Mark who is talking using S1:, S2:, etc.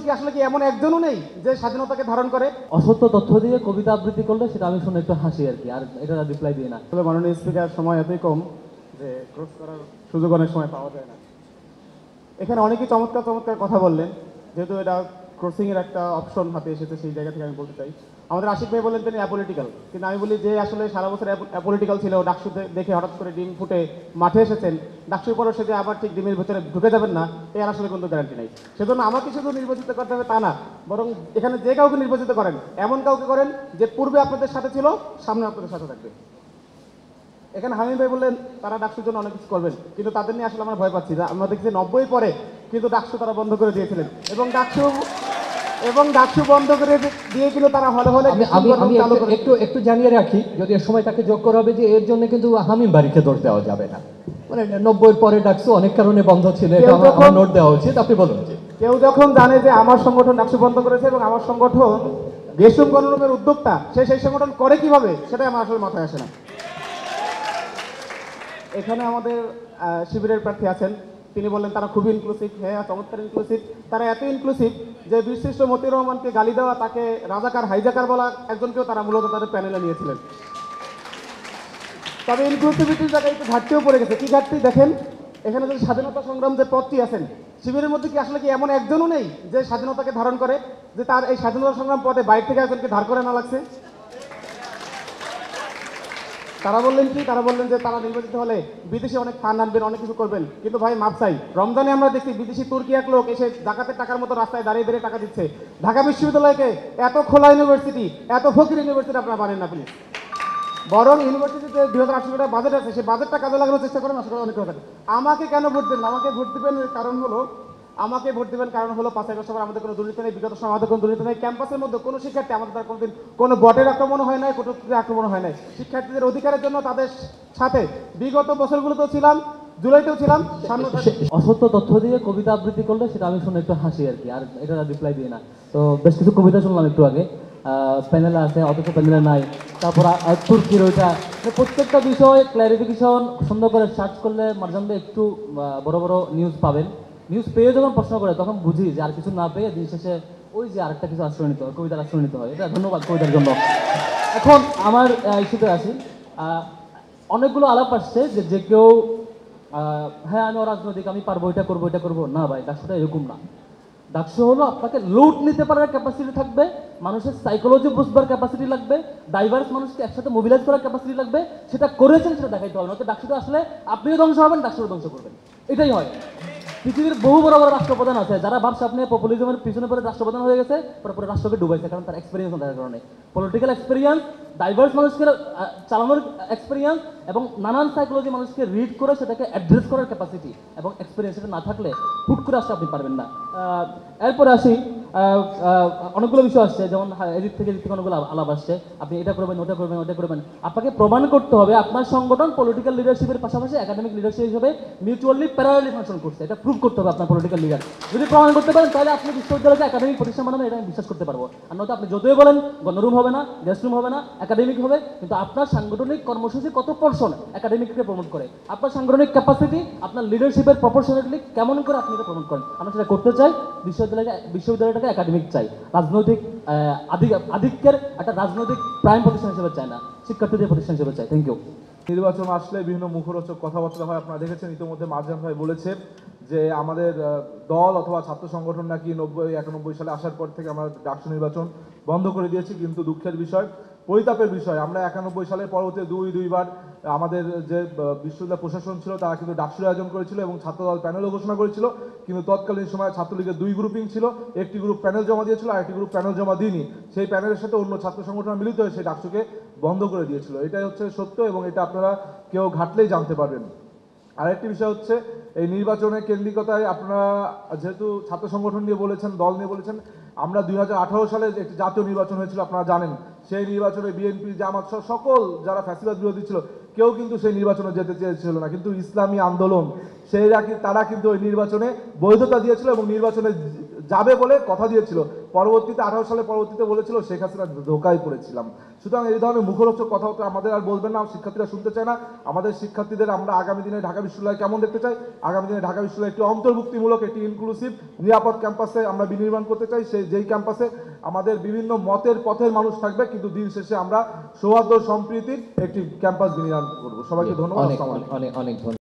S1: কি আসলে কি এমন একজনও নেই যে স্বাধীনতাকে ধারণ করে?
S2: অসত্য তথ্য দিয়ে কবিতা আবৃত্তি করলে সেটা আমি শুনে একটু হাসি আর কি, আর এটা রিপ্লাই দিই না।
S1: আসলে মাননীয় স্পিকার, সময় এতই কম যে ক্রস করার সুযোগ অনেক সময় পাওয়া যায় না। এখানে অনেকেই চমৎকার চমৎকার কথা বললেন, যেহেতু এটা ক্রসিং এর একটা অপশন হাতে এসেছে, সেই জায়গা থেকে আমি বলতে চাই। আমাদের আশিক ভাই বললেন তিনি অ্যাপলিটিক্যাল, কিন্তু আমি বলি যে আসলে সারা বছর অ্যাপলিটিক্যাল ছিল, ডাকসু দেখে হঠাৎ করে ডিম ফুটে মাঠে এসেছেন, ডাকসুর পরও সে যে আবার ঠিক ডিমের ভিতরে ঢুকে যাবেন না, এর আসলে কোনো গ্যারান্টি নেই। সেজন্য আমাকে শুধু নির্বাচিত করতে হবে তা না, বরং এখানে যে কাউকে নির্বাচিত করেন এমন কাউকে করেন যে পূর্বে আপনাদের সাথে ছিল, সামনে আপনাদের সাথে থাকবে। এখানে হামিম ভাই বললেন তারা ডাকসুর জন্য অনেক কিছু করবেন, কিন্তু তাদের নিয়ে আসলে আমরা ভয় পাচ্ছি। আমরা দেখছি 90 পরে কিন্তু ডাকসু তারা বন্ধ করে দিয়েছিলেন, এবং ডাকসু বন্ধ করে দিয়ে কিন্তু তারা হলে হলে
S3: আমি একটু একটু জানিয়ে রাখি, যদি এর সময় তাকে যোগ করা হবে, যে এর জন্য কিন্তু হামিম বাড়িকে দোষ দেওয়া যাবে না। মানে 90 পরে ডাকসু অনেক কারণে বন্ধ ছিল, এটা আমার নোট দেওয়া উচিত। আপনি বলুন।
S1: কেউ যখন জানে যে আমার সংগঠন ডাকসু বন্ধ করেছে এবং আমার সংগঠন দেশম গণরূপের উদ্যোক্তা, সেই সংগঠন করে কিভাবে সেটাই আমার আসলে মাথায় আসে না। এখানে আমাদের শিবিরের প্রার্থী আছেন, তিনি বললেন তারা খুবই ইনক্লুসিভ। হ্যাঁ, চমৎকার ইনক্লুসিভ। তারা এত ইনক্লুসিভ যে বিশিষ্ট মতিউর রহমানকে গালি দেওয়া, তাকে রাজাকার হাইজাকার বলা একজনকেও তারা মূলত তাদের প্যানেলে নিয়েছিলেন। তবে ইনক্লুসিভিটির জায়গায় একটু ঘাটতিও পড়ে গেছে। কি ঘাটতি দেখেন, এখানে যে স্বাধীনতা সংগ্রাম যে পথটি আছেন, শিবিরের মধ্যে কি আসলে কি এমন একজনও নেই যে স্বাধীনতাকে ধারণ করে, যে তার এই স্বাধীনতা সংগ্রাম পথে বাইরে থেকে একজনকে ধার করে না লাগছে? তারা বললেন কি, তারা বললেন যে তারা নির্বাচিত হলে বিদেশে অনেক ফান্ড আনবেন, অনেক কিছু করবেন। কিন্তু ভাই মাপ চাই, রমজানে আমরা দেখছি বিদেশি তুর্কি এক লোক এসে জাকাতের টাকার মতো রাস্তায় দাঁড়িয়ে দাঁড়িয়ে টাকা দিচ্ছে। ঢাকা বিশ্ববিদ্যালয়কে এত খোলা ইউনিভার্সিটি, এত ফকির ইউনিভার্সিটি আপনারা পারেন না প্লিজ। বরং ইউনিভার্সিটিতে 2008 টাকা বাজেট আছে, সেই বাজেটটা কাজে লাগানোর চেষ্টা করেন। আসলে অনেক কথা। আমাকে কেন ভোট দেন? আমাকে ভোট দিবেন কারণ হলো 5 আগস্ট আমাদের কোনো দুর্নীতি নেই, বিগত সময় আমাদের কোনো দুর্নীতি নেই। ক্যাম্পাসের মধ্যে কোনো শিক্ষার্থী আমাদের দ্বারা কোনোদিন কোনো বটের আক্রমণ হয় নাই, কটূক্তির আক্রমণ হয় নাই। শিক্ষার্থীদের অধিকারের জন্য তাদের সাথে বিগত বছরগুলোতেও ছিলাম, জুলাইতেও ছিলাম।
S2: অসত্য তথ্য দিয়ে কবিতা আবৃত্তি করলে সেটা আমি শুনে একটু হাসি আর কি, আর এটা রিপ্লাই দিই না। তো বেশ কিছু কবিতা শুনলাম একটু আগে, প্যানেলে আছে অথচ প্যানেলে নাই। তারপর তুর্কির ওইটা, প্রত্যেকটা বিষয়ে ক্ল্যারিফিকেশন সুন্দর করে সার্চ করলে মাঝে একটু বড় বড় নিউজ পাবেন। নিউজ পেয়ে যখন প্রশ্ন করে তখন বুঝি যে আর কিছু না পেয়ে দিন শেষে ওই যে আরেকটা কিছু আশ্রয় নিতে হয়, কবিতার আশ্রয় নিতে হয়। এটা ধন্যবাদ কবিতার জন্য। এখন আমার ইস্যুতে আসি। অনেকগুলো আলাপ আসছে যে কেউ হ্যাঁ আমি অরাজনৈতিক, আমি পারবো, এটা করবো। না ভাই, ডাকসুটা এরকম না। ডাকসু হলো আপনাকে লুট নিতে পারার ক্যাপাসিটি থাকবে, মানুষের সাইকোলজি বুঝবার ক্যাপাসিটি লাগবে, ডাইভার্স মানুষকে একসাথে মোবিলাইজ করার ক্যাপাসিটি লাগবে। সেটা করেছেন, সেটা দেখাইতে হবে। নয়তো ডাকসুটা আসলে আপনিও ধ্বংস হবেন, ডাকসুও ধ্বংস করবেন। এটাই হয়। পৃথিবীর বহু বড় বড় রাষ্ট্রপ্রধান আছে যারা ভাবছে আপনি পপুলিজমের পিছনে পরে রাষ্ট্রপ্রধান হয়ে গেছে, পরে রাষ্ট্রকে ডুবাইছে, কারণ তার এক্সপিরিয়েন্স থাকার কারণে। পলিটিক্যাল এক্সপিরিয়েন্স, ডাইভার্স মানুষকে চালানোর এক্সপিরিয়েন্স এবং নানান সাইকোলজি মানুষকে রিড করে সেটাকে অ্যাড্রেস করার ক্যাপাসিটি এবং এক্সপিরিয়েন্স এটা না থাকলে হুট করে আসলে আপনি পারবেন না। এরপরে আসি, অনেকগুলো বিষয় আসছে, যেমন এদিক থেকে অনেকগুলো আলাপ আসছে, আপনি এটা করবেন, ওটা করবেন। আপনাকে প্রমাণ করতে হবে আপনার সংগঠন পলিটিক্যাল লিডারশিপের পাশাপাশি একাডেমিক লিডারশিপ হিসেবে মিউচুয়ালি প্যারালালি ফাংশন করছে। এটা প্রুভ করতে হবে আপনার পলিটিক্যাল লিডার। যদি প্রমাণ করতে পারেন তাহলে আপনি বিশ্ববিদ্যালয়কে একাডেমিক প্রতিষ্ঠান বানাবেন, এটা আমি বিশ্বাস করতে পারবো। আর নয়তো আপনি যতই বলেন গণরুম হবে না, গেস্ট রুম হবে না, একাডেমিক হবে, কিন্তু আপনার সাংগঠনিক কর্মসূচি কত পার্সন একাডেমিককে প্রমোট করে, আপনার সাংগঠনিক ক্যাপাসিটি, আপনার লিডারশিপের প্রপোর্শনালি কেমন করে আপনি এটা প্রমোট করেন। আমরা সেটা করতে চাই। বিশ্ববিদ্যালয়টাকে একাডেমিক চাই, রাজনৈতিক আধিক্যের একটা রাজনৈতিক প্রাইম প্রতিষ্ঠান হিসেবে চাই না, শিক্ষার্থীদের প্রতিষ্ঠান হিসেবে চাই। Thank you.
S4: নির্বাচন আসলে বিভিন্ন মুখরোচক কথাবার্তা হয়, আপনারা দেখেছেন। ইতিমধ্যে মারজান ভাই বলেছে যে আমাদের দল অথবা ছাত্র সংগঠন নাকি 91 সালে আসার পর থেকে আমরা ডাকসু নির্বাচন বন্ধ করে দিয়েছি। কিন্তু দুঃখের বিষয়, পরিতাপের বিষয়, আমরা 91 সালের পরবর্তী দুইবার আমাদের যে বিশ্ববিদ্যালয় প্রশাসন ছিল তারা কিন্তু ডাকসুর আয়োজন করেছিল এবং ছাত্রদল প্যানেলও ঘোষণা করেছিল। কিন্তু তৎকালীন সময় ছাত্রলীগের 2 গ্রুপিং ছিল, একটি গ্রুপ প্যানেল জমা দিয়েছিল আর একটি গ্রুপ প্যানেল জমা দিইনি। সেই প্যানেলের সাথে অন্য ছাত্র সংগঠন মিলিত হয়ে সেই ডাকসুকে বন্ধ করে দিয়েছিল। এটাই হচ্ছে সত্য এবং এটা আপনারা কেউ ঘাটলেই জানতে পারবেন। আরেকটি বিষয় হচ্ছে এই নির্বাচনের কেন্দ্রিকতায় আপনারা যেহেতু ছাত্র সংগঠন নিয়ে বলেছেন, দল নিয়ে বলেছেন, আমরা 2018 সালে একটি জাতীয় নির্বাচন হয়েছিল, আপনারা জানেন। সেই নির্বাচনে বিএনপি, জামাত সকল যারা ফ্যাসিবাদ বিরোধী ছিল কেউ কিন্তু সেই নির্বাচনে যেতে চেয়েছিল না, কিন্তু ইসলামী আন্দোলন তারা কিন্তু ওই নির্বাচনে বৈধতা দিয়েছিল এবং নির্বাচনে যাবে বলে কথা দিয়েছিল, পরবর্তীতে 18 সালে পরবর্তীতে বলেছিল শেখ হাসিনা ধোকায় পড়েছিলাম। সুতরাং এই ধরনের মুখরোচক কথাবার্তা আমাদের আর বলবেন না, শিক্ষার্থীরা শুনতে চায় না। আমাদের শিক্ষার্থীদের আমরা আগামী দিনে ঢাকা বিশ্ববিদ্যালয় কেমন দেখতে চাই, আগামী দিনে ঢাকা বিশ্ববিদ্যালয় একটি অন্তর্ভুক্তিমূলক, একটি ইনক্লুসিভ নিরাপদ ক্যাম্পাসে আমরা বিনির্মাণ করতে চাই। যেই ক্যাম্পাসে আমাদের বিভিন্ন মতের পথের মানুষ থাকবে, কিন্তু দিন শেষে আমরা সৌহার্দ্য সম্প্রীতির একটি ক্যাম্পাস বিনির্মাণ করবো। সবাইকে ধন্যবাদ।
S3: অনেক
S4: আসসালামু আলাইকুম।
S3: অনেক অনেক ধন্যবাদ।